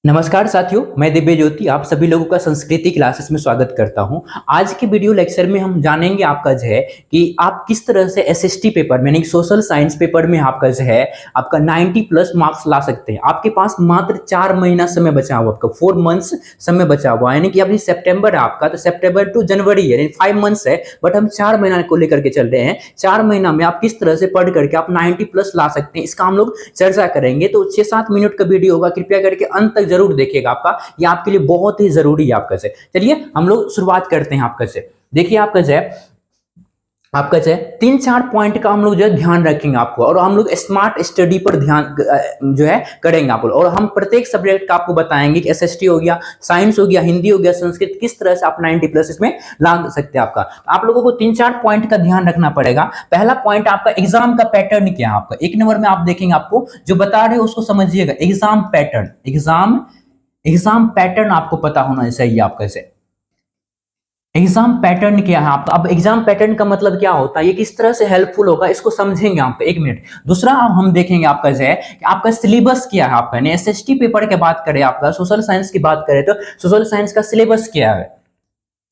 नमस्कार साथियों, मैं दिव्य ज्योति आप सभी लोगों का संस्कृति क्लासेस में स्वागत करता हूं। आज के वीडियो लेक्चर में हम जानेंगे आपका जो है कि आप किस तरह से एसएसटी पेपर यानी सोशल साइंस पेपर में आपका जो है आपका 90 प्लस मार्क्स ला सकते हैं। आपके पास मात्र 4 महीना समय बचा हुआ, आपका 4 मंथ्स समय बचा हुआ, यानी कि अभी सितंबर है आपका, तो सितंबर टू जनवरी है, यानी 5 मंथ्स है, बट हम 4 महीना को लेकर के चल रहे हैं। 4 महीना में आप किस तरह से पढ़ करके आप 90 प्लस ला सकते हैं, इसका हम लोग चर्चा करेंगे। तो 6-7 मिनट का वीडियो होगा, कृपया करके अंत तक जरूर देखिएगा, आपका ये आपके लिए बहुत ही जरूरी है आपका से। चलिए हम लोग शुरुआत करते हैं आपका से। देखिए आपका जो है 3-4 पॉइंट का हम लोग जो है ध्यान रखेंगे आपको, और हम लोग स्मार्ट स्टडी पर ध्यान जो है करेंगे आपको, और हम प्रत्येक सब्जेक्ट का आपको बताएंगे कि एसएसटी हो गया, साइंस हो गया, हिंदी हो गया, संस्कृत, किस तरह से आप 90 प्लस इसमें ला सकते हैं। आपका आप लोगों को 3-4 पॉइंट का ध्यान रखना पड़ेगा। पहला पॉइंट आपका एग्जाम का पैटर्न क्या है। आपका 1 नंबर में आप देखेंगे, आपको जो बता रहे हैं उसको समझिएगा। एग्जाम पैटर्न, एग्जाम पैटर्न आपको पता होना चाहिए आपका से। एग्जाम पैटर्न क्या है आपका। अब एग्जाम पैटर्न का मतलब क्या होता है, ये किस तरह से हेल्पफुल होगा, इसको समझेंगे आपका 1 मिनट। दूसरा अब हम देखेंगे आपका जो है कि आपका सिलेबस क्या है। आपका एसएसटी पेपर की बात करें, आपका सोशल साइंस की बात करें तो सोशल साइंस का सिलेबस क्या है,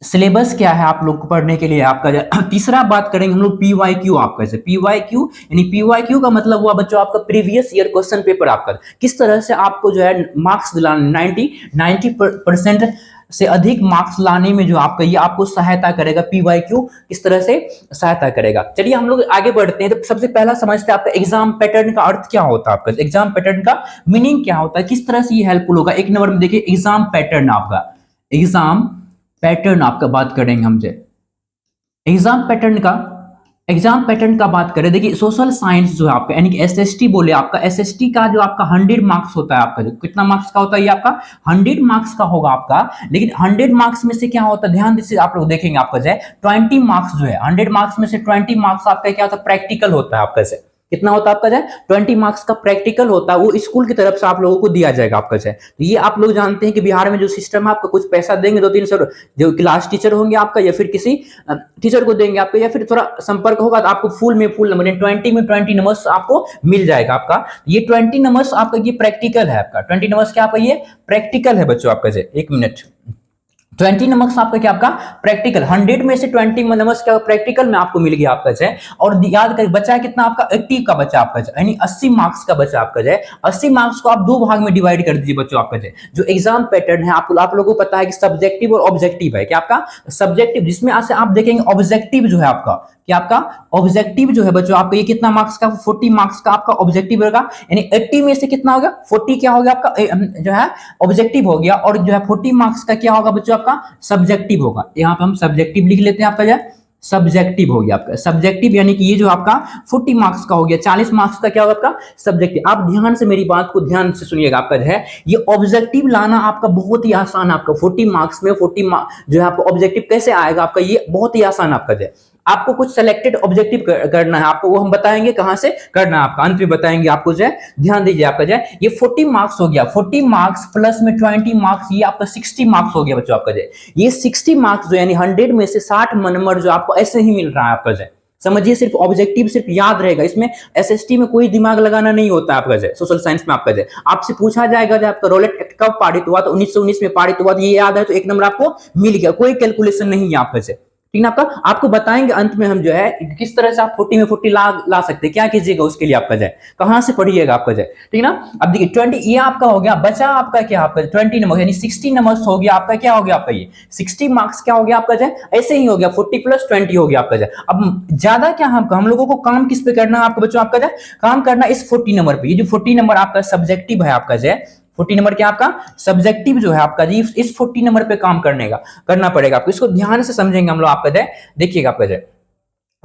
सिलेबस क्या है आप लोग को पढ़ने के लिए आपका। तीसरा बात करेंगे हम लोग पीवाईक्यू आपका से। पीवाईक्यू यानी पीवाईक्यू का मतलब हुआ बच्चों आपका प्रीवियस ईयर क्वेश्चन पेपर, आपका किस तरह से आपको जो है मार्क्स दिलाने 90% से अधिक मार्क्स लाने में जो आपका ये आपको सहायता करेगा। पीवाईक्यू किस तरह से सहायता करेगा। चलिए हम लोग आगे बढ़ते हैं। तो सबसे पहला समझते हैं आपका एग्जाम पैटर्न का अर्थ क्या होता है। आपका एग्जाम पैटर्न का मीनिंग क्या होता है, किस तरह से ये हेल्पफुल होगा। 1 नंबर में देखिए एग्जाम पैटर्न, आपका एग्जाम पैटर्न आपका बात करेंगे हम जे एग्जाम पैटर्न का बात करें। देखिए सोशल साइंस जो है आपका यानी कि एसएसटी बोले, आपका एसएसटी का जो आपका 100 मार्क्स होता है, आपका जो कितना मार्क्स का होता है, ये आपका 100 मार्क्स का होगा आपका। लेकिन 100 मार्क्स में से क्या होता है, ध्यान से आप लोग देखेंगे, आपका जो है 20 मार्क्स जो है 100 मार्क्स में से 20 मार्क्स आपका क्या होता है, प्रैक्टिकल होता है। आपका से कितना होता है आपका जो 20 मार्क्स का प्रैक्टिकल होता है, वो स्कूल की तरफ से आप लोगों को दिया जाएगा आपका जो। तो ये आप लोग जानते हैं कि बिहार में जो सिस्टम है, आपका कुछ पैसा देंगे 2-300 जो क्लास टीचर होंगे आपका, या फिर किसी टीचर को देंगे आपका, या फिर थोड़ा संपर्क होगा तो आपको फुल नंबर 20 में 20 नंबर्स आपको मिल जाएगा। आपका ये 20 नंबर्स आपका ये प्रैक्टिकल है। आपका 20 नंबर्स क्या आपका ये प्रैक्टिकल है बच्चों आपका जो। 1 मिनट 20 नंबर्स आपका क्या आपका प्रैक्टिकल, 100 में से 20 नंबर्स क्या प्रैक्टिकल में आपको मिल गया आपका है। और याद करें बचा कितना आपका 80 का बचा आपका यानी 80 मार्क्स का बचा आपका है। 80 मार्क्स को आप 2 भाग में डिवाइड कर दीजिए बच्चों आपका जो एग्जाम पैटर्न है। आप लोगों को पता है कि सब्जेक्टिव और ऑब्जेक्टिव है। क्या आपका सब्जेक्टिव, जिसमें से आप देखेंगे ऑब्जेक्टिव जो है आपका, कि आपका ऑब्जेक्टिव जो है बच्चों आपका ये कितना मार्क्स का, 40 मार्क्स का आपका ऑब्जेक्टिव होगा। यानी 80 में से कितना हो गया 40 क्या हो गया आपका जो है ऑब्जेक्टिव हो गया, और जो है 40 मार्क्स का क्या होगा बच्चों आपका सब्जेक्टिव होगा। यहां पे हम सब्जेक्टिव लिख लेते हैं, आपका जो है सब्जेक्टिव हो गया आपका सब्जेक्टिव, यानी कि ये जो आपका 40 मार्क्स का हो गया, 40 मार्क्स का क्या होगा आपका सब्जेक्टिव। आप ध्यान से मेरी बात को ध्यान से सुनिएगा, आपका जो है ये ऑब्जेक्टिव लाना आपका बहुत ही आसान। आपका 40 मार्क्स में 40 जो है आपका ऑब्जेक्टिव कैसे आएगा, आपका ये बहुत ही आसान। आपका जो है आपको कुछ सेलेक्टेड ऑब्जेक्टिव करना है आपको, वो हम बताएंगे कहां से करना है, आपका अंत में बताएंगे आपको जो है। ध्यान दीजिए आपका जो है ये 40 मार्क्स हो गया, 40 मार्क्स प्लस में 20 मार्क्स, ये आपका 60 मार्क्स हो गया बच्चों आपका जो। ये 60 मार्क्स जो यानी 100 में से 60 नंबर जो आपको ऐसे ही मिल रहा है आपका जो। समझिए सिर्फ ऑब्जेक्टिव सिर्फ याद रहेगा, इसमें एसएसटी में कोई दिमाग लगाना नहीं होता आपका जो। सोशल साइंस में आपका जो आपसे पूछा जाएगा जो आपका रोलेट एक्ट कब पारित हुआ, तो 1919 में पारित हुआ, तो ये याद है तो 1 नंबर आपको मिल गया, कोई कैलकुलेशन नहीं है आपका जो। ठीक ना। आपको बताएंगे अंत में हम जो है किस तरह से आप 40 में 40 ला सकते हैं, क्या कीजिएगा उसके लिए आपका जाए, कहां से पढ़िएगा आपका जाए। ठीक ना। अब देखिए 20 ये आपका हो गया, बचा आपका क्या आपका 20 नंबर यानी 60 नंबर्स हो गया आपका, क्या हो गया आपका ये 60 मार्क्स क्या हो गया आपका जाए, ऐसे ही हो गया 40 प्लस 20 हो गया आपका जाए। अब ज्यादा क्या हम लोगों को काम किस पे करना है आपका बच्चों, आपका जाए काम करना इस 40 नंबर पे। ये जो 40 नंबर आपका सब्जेक्टिव है आपका जाए, 40 नंबर क्या आपका सब्जेक्टिव जो है आपका जी, इस 40 नंबर पे काम करना पड़ेगा आपको। इसको ध्यान से समझेंगे हम लोग आपका जाए, देखिएगा आपका जाए।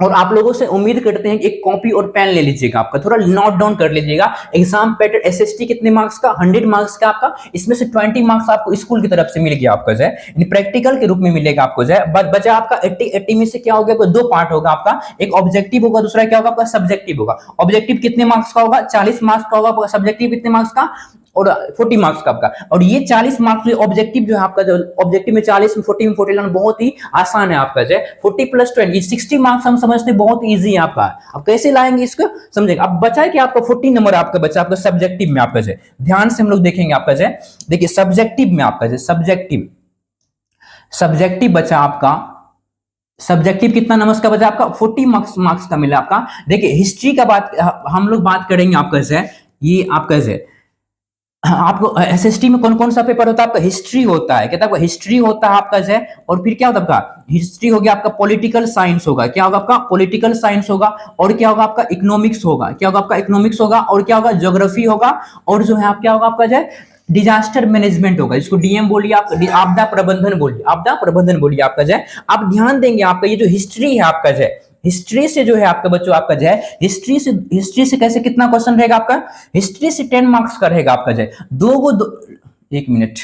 और आप लोगों से उम्मीद करते हैं कि एक कॉपी और पेन ले लीजिएगा, आपका थोड़ा नोट डाउन कर लीजिएगा। एग्जाम पैटर्न एसएसटी कितने मार्क्स का 100 मार्क्स का आपका, इसमें से 20 मार्क्स आपको स्कूल की तरफ से मिल गया आपका जो है, प्रैक्टिकल के रूप में मिलेगा आपको जो है। बचा आपका 80 में से क्या हो गया, 2 पार्ट होगा आपका, एक ऑब्जेक्टिव होगा, दूसरा क्या होगा आपका सब्जेक्टिव होगा। ऑब्जेक्टिव कितने मार्क्स का होगा 40 मार्क्स का होगा, सब्जेक्टिव कितने मार्क्स का और 40 मार्क्स का आपका, और ये 40 मार्क्स ऑब्जेक्टिव जो है आपका, जो ऑब्जेक्टिव में 40 में 40 में 40 लाना बहुत ही आसान है आपका, जो 40 + 20 60 मार्क्स हम समझते हैं बहुत इजी है आपका। अब कैसे लाएंगे इसको समझेंगे। अब बचा है कि आपका 40 नंबर आपका बचा आपका सब्जेक्टिव में आपका, जो ध्यान से हम लोग देखेंगे आपका, जो देखिए सब्जेक्टिव में आपका, जो सब्जेक्टिव बचा आपका, सब्जेक्टिव कितना नंबर का बचा आपका 40 मार्क्स का मिला आपका। देखिए हिस्ट्री का बात हम लोग बात करेंगे आपका, जो ये आपका जो आपको एसएसटी में कौन कौन सा पेपर होता है आपका, हिस्ट्री होता है, कहता है हिस्ट्री होता है आपका, जो और फिर क्या होता है आपका, हिस्ट्री हो गया आपका, पॉलिटिकल साइंस होगा, क्या होगा आपका पॉलिटिकल साइंस होगा, और क्या होगा आपका इकोनॉमिक्स होगा, क्या होगा आपका इकोनॉमिक्स होगा, और क्या होगा ज्योग्राफी होगा, और जो है आप क्या होगा आपका, जो डिजास्टर मैनेजमेंट होगा, इसको डीएम बोलिए आप, आपदा प्रबंधन बोलिए, आपदा प्रबंधन बोलिए आपका, जो आप ध्यान देंगे आपका ये जो हिस्ट्री है आपका, जो हिस्ट्री से जो है आपका बच्चों आपका, जो हिस्ट्री से कैसे कितना क्वेश्चन रहेगा आपका, हिस्ट्री से 10 मार्क्स का रहेगा आपका, जो एक मिनट,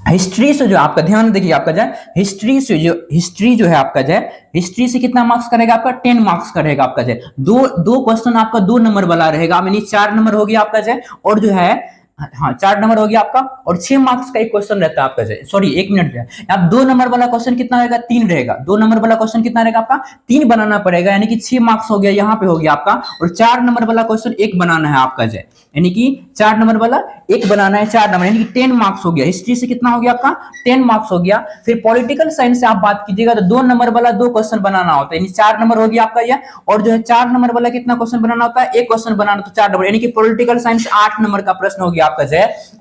हिस्ट्री से जो आपका ध्यान देखिए आपका, जो हिस्ट्री जो है आपका, जो हिस्ट्री से कितना मार्क्स करेगा आपका 10 मार्क्स का रहेगा आपका, जो दो क्वेश्चन आपका 2 नंबर वाला रहेगा, यानी 4 नंबर हो गया आपका, जो और जो है हाँ 4 नंबर हो गया आपका, और 6 मार्क्स का एक क्वेश्चन रहता है आपका, सॉरी 1 मिनट है, अब 2 नंबर वाला क्वेश्चन कितना रहेगा 3 रहेगा, 2 नंबर वाला क्वेश्चन कितना रहेगा आपका 3 बनाना पड़ेगा, यानी कि 6 मार्क्स हो गया यहाँ पे हो गया आपका, और 4 नंबर वाला क्वेश्चन 1 बनाना है आपका, यानी कि 4 नंबर वाला 1 बनाना है, 4 नंबर यानी कि 10 मार्क्स हो गया। हिस्ट्री से कितना हो गया आपका 10 मार्क्स हो गया। फिर पॉलिटिकल साइंस से आप बात कीजिएगा तो 2 नंबर वाला 2 क्वेश्चन बनाना होता है, यानी 4 नंबर हो गया आपका ये, और जो है 4 नंबर वाला कितना क्वेश्चन बनाना होता है 1 क्वेश्चन बनाना, तो 4 नंबर, यानी कि पॉलिटिकल साइंस 8 नंबर का प्रश्न हो गया आपका,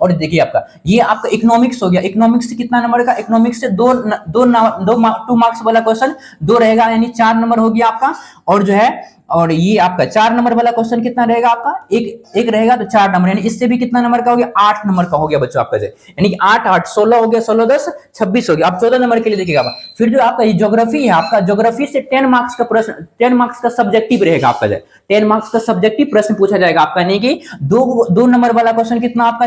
और देखिए आपका ये आपका इकोनॉमिक्स हो गया, इकोनॉमिक्स से कितना नंबर का, इकोनॉमिक्स से 2 मार्क्स वाला क्वेश्चन 2 रहेगा, यानी 4 नंबर हो गया आपका, और जो है और ये आपका 4 नंबर वाला क्वेश्चन कितना रहेगा आपका एक रहेगा, तो 4 नंबर, यानी इससे भी कितना नंबर का हो गया 8 नंबर का हो गया बच्चों आपका, यानी कि 8 8 16 हो गया, 16 10 26 हो गया। अब 14 नंबर के लिए देखिएगा, फिर जो आपका ज्योग्राफी है आपका, ज्योग्राफी से 10 मार्क्स का प्रश्न, 10 मार्क्स का सब्जेक्टिव रहेगा आपका, 10 मार्क्स का सब्जेक्टिव प्रश्न पूछा जाएगा आपका, यानी कि 2 नंबर वाला क्वेश्चन कितना आपका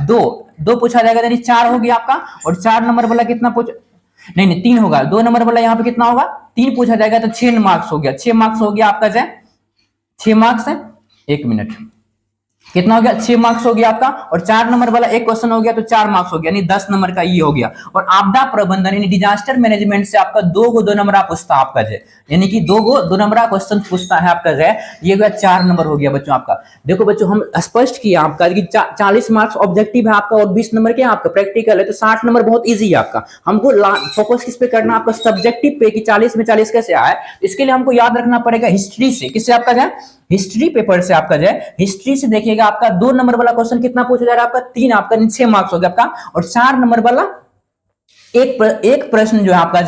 2 पूछा जाएगा, यानी 4 हो गया आपका, और 4 नंबर वाला कितना नहीं 3 होगा, 2 नंबर वाला यहाँ पे कितना होगा 3 पूछा जाएगा, तो 6 मार्क्स हो गया, 6 मार्क्स हो गया आपका, 6 मार्क्स है, 1 मिनट कितना हो गया 6 मार्क्स हो गया आपका, और 4 नंबर वाला एक क्वेश्चन हो गया, तो 4 मार्क्स हो गया, यानी 10 नंबर का ये हो गया। और आपदा प्रबंधन यानी डिजास्टर मैनेजमेंट से आपका 2 नंबर पूछता है आपका, यानी कि 2 नंबर क्वेश्चन पूछता है आपका, ये गया 4 नंबर हो गया बच्चों आपका। देखो बच्चों हम स्पष्ट किया आपका कि 40 मार्क्स ऑब्जेक्टिव है आपका, और 20 नंबर क्या आपका प्रैक्टिकल है, तो 60 नंबर बहुत ईजी है आपका। हमको फोकस किस पे करना आपका सब्जेक्टिव पे, कि 40 में 40 कैसे आए, इसके लिए हमको याद रखना पड़ेगा हिस्ट्री से, किससे आपका हिस्ट्री पेपर से आपका हिस्ट्री से देखिएगा आपका 2 नंबर वाला क्वेश्चन कितना पूछा जा रहा है आपका 3 आपका 6 मार्क्स हो गया आपका, और 4 नंबर वाला एक प्रश्न जो है आपका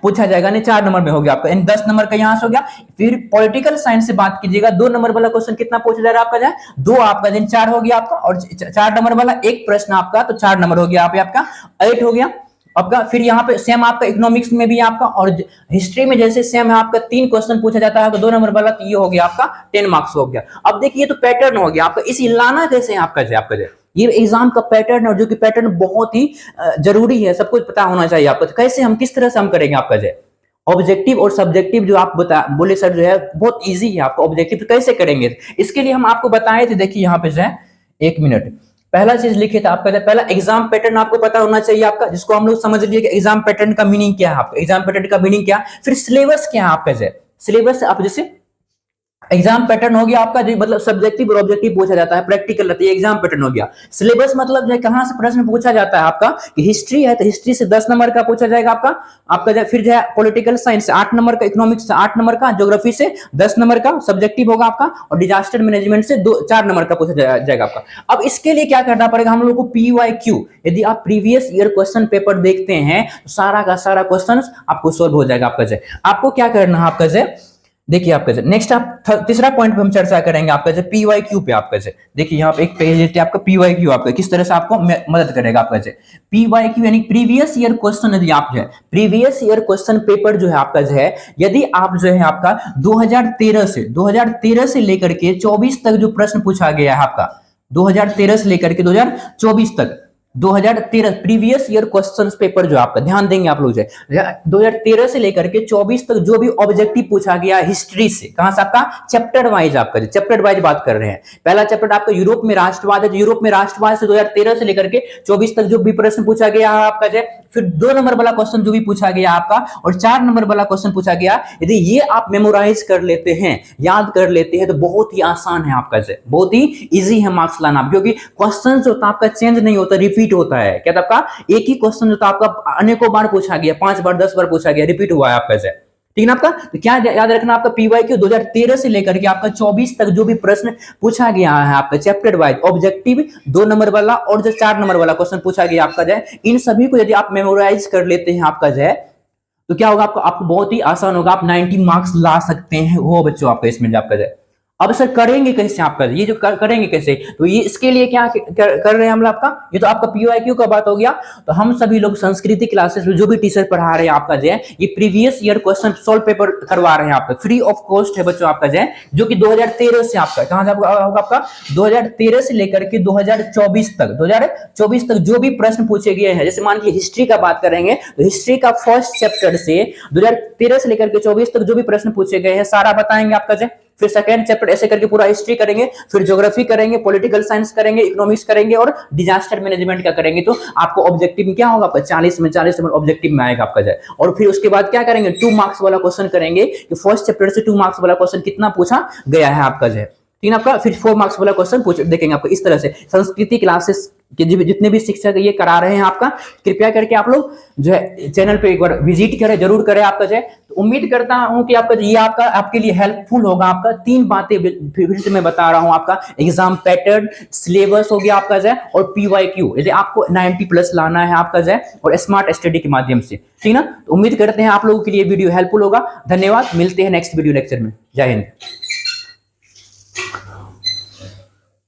पूछा जाएगा, नहीं 4 नंबर में हो गया आपका, यानी 10 नंबर का यहां से हो गया। फिर पॉलिटिकल साइंस से बात कीजिएगा, 2 नंबर वाला क्वेश्चन कितना पूछा जा रहा है आपका 2 आपका, दिन 4 हो गया आपका, और 4 नंबर वाला एक प्रश्न आपका, तो 4 नंबर हो गया यहाँ पे आपका 8 हो गया आपका। फिर यहाँ पे सेम आपका इकोनॉमिक्स में भी आपका, और हिस्ट्री में जैसे सेम है आपका 3 क्वेश्चन पूछा जाता है, तो 2 नंबर वाला, तो ये हो गया आपका 10 मार्क्स हो गया। अब देखिए ये तो पैटर्न हो गया आपका, इसी लाना कैसे है आपका ये एग्जाम का पैटर्न है, और जो कि पैटर्न बहुत ही जरूरी है, सब कुछ पता होना चाहिए आपको। तो कैसे हम किस तरह से हम करेंगे आपका ऑब्जेक्टिव और सब्जेक्टिव जो आप बोले सर जो है बहुत इजी है आपका, ऑब्जेक्टिव कैसे करेंगे इसके लिए हम आपको बताए थे। देखिए यहाँ पे 1 मिनट पहला चीज लिखे था आपका, पहला एग्जाम पैटर्न आपको पता होना चाहिए आपका, जिसको हम लोग समझ लिए कि एग्जाम पैटर्न का मीनिंग क्या है आपका, एग्जाम पैटर्न का मीनिंग क्या, फिर सिलेबस क्या है आपका, सिलेबस आप जैसे एग्जाम पैटर्न हो गया आपका, जो मतलब सब्जेक्टिव और ऑब्जेक्टिव पूछा जाता है, प्रैक्टिकल रहता है, एग्जाम पैटर्न हो गया। सिलेबस मतलब जो कहां से प्रश्न पूछा जाता है आपका, कि हिस्ट्री है तो हिस्ट्री से 10 नंबर का पूछा जाएगा आपका फिर जो है पॉलिटिकल साइंस से 8 नंबर का, इकोनॉमिक्स से 8 नंबर का, ज्योग्राफी से 10 नंबर का सब्जेक्टिव होगा आपका, और डिजास्टर मैनेजमेंट से 4 नंबर का पूछा जाएगा आपका। अब इसके लिए क्या करना पड़ेगा हम लोग को, PYQ, यदि आप प्रीवियस ईयर क्वेश्चन पेपर देखते हैं तो सारा का सारा क्वेश्चन आपको सोल्व हो जाएगा आपका। आपको क्या करना है आपका, देखिए आपका नेक्स्ट आप तीसरा पॉइंट पे हम चर्चा करेंगे आपका PYQ पे आपका देखिए यहाँ पे एक पेज लेते हैं आपका PYQ, आपका किस तरह से आपको मदद करेगा आपका PYQ यानी प्रीवियस ईयर क्वेश्चन। यदि आप प्रीवियस ईयर क्वेश्चन पेपर जो है आपका यदि आप जो है आपका 2013 से लेकर के 24 तक जो प्रश्न पूछा गया है आपका, 2013 से लेकर के 2024 तक 2013 प्रीवियस ईयर क्वेश्चन पेपर जो आपका ध्यान देंगे आप लोग जो 2013 से लेकर के 24 तक जो भी ऑब्जेक्टिव पूछा गया हिस्ट्री से, कहां से आपका चैप्टर वाइज, आपका चैप्टर वाइज बात कर रहे हैं। पहला चैप्टर आपका यूरोप में राष्ट्रवाद है, यूरोप में राष्ट्रवाद से 2013 से लेकर के 24 तक जो भी प्रश्न पूछा गया है आपका जो, फिर 2 नंबर वाला क्वेश्चन जो भी पूछा गया आपका और 4 नंबर वाला क्वेश्चन पूछा गया। यदि ये आप मेमोराइज कर लेते हैं, याद कर लेते हैं, तो बहुत ही आसान है आपका जो, बहुत ही इजी है मार्क्स लाना, क्योंकि क्वेश्चन जो था आपका चेंज नहीं होता, रिपीट होता है। क्या था आपका एक ही क्वेश्चन जो था आपका अनेकों बार पूछा गया, 5 बार 10 बार पूछा गया, रिपीट हुआ है आपका जो, ठीक है ना आपका। तो क्या याद रखना आपका पीवाईक्यू 2013 से लेकर के आपका 24 तक जो भी प्रश्न पूछा गया है आपका चैप्टर वाइज ऑब्जेक्टिव 2 नंबर वाला और जो 4 नंबर वाला क्वेश्चन पूछा गया आपका जो, इन सभी को यदि आप मेमोराइज कर लेते हैं आपका जो, तो क्या होगा आपको बहुत ही आसान होगा, आप 90 मार्क्स ला सकते हैं वो बच्चों आपका इसमें आपका जो। अब सर करेंगे कैसे आपका ये जो करेंगे कैसे, तो ये इसके लिए क्या कर रहे हैं हम आपका, ये तो आपका पीवाईक्यू का बात हो गया। तो हम सभी लोग संस्कृति क्लासेस में जो भी टीचर पढ़ा रहे हैं आपका जो, ये previous year question solve paper करवा रहे हैं आपका, फ्री ऑफ कॉस्ट है बच्चों आपका जो कि 2013 से आपका कहां से होगा आपका 2013 से लेकर के 2024 तक जो भी प्रश्न पूछे गए हैं। जैसे मान लीजिए हिस्ट्री का बात करेंगे तो हिस्ट्री का फर्स्ट चैप्टर से 2013 से लेकर के 24 तक जो भी प्रश्न पूछे गए हैं सारा बताएंगे आपका जो। फिर सेकंड चैप्टर ऐसे करके पूरा हिस्ट्री करेंगे, फिर ज्योग्राफी करेंगे, पॉलिटिकल साइंस करेंगे, इकोनॉमिक्स करेंगे और डिजास्टर मैनेजमेंट का करेंगे। तो आपको ऑब्जेक्टिव क्या होगा आपका 40 में 40 नंबर ऑब्जेक्टिव में आएगा आपका जाए। और फिर उसके बाद क्या करेंगे 2 मार्क्स वाला क्वेश्चन करेंगे कि फर्स्ट चैप्टर से 2 मार्क्स वाला क्वेश्चन कितना पूछा गया है आपका जाए, ठीक है आपका। फिर 4 मार्क्स वाला क्वेश्चन पूछ देखेंगे आपको। इस तरह से संस्कृति क्लासेस के जितने भी शिक्षक ये करा रहे हैं आपका, कृपया करके आप लोग जो है चैनल पे एक बार विजिट करें, जरूर करें आपका जो है। तो उम्मीद करता हूं कि आपका ये आपके लिए हेल्पफुल होगा। आपका 3 बातें फिर से मैं बता रहा हूं, आपका एग्जाम पैटर्न, सिलेबस हो गया आपका जो है, और पीवाईक्यू यदि आपको 90 प्लस लाना है आपका जो है, और स्मार्ट स्टडी के माध्यम से, ठीक ना। तो उम्मीद करते हैं आप लोगों के लिए वीडियो हेल्पफुल होगा। धन्यवाद, मिलते हैं नेक्स्ट वीडियो लेक्चर में। जय हिंद।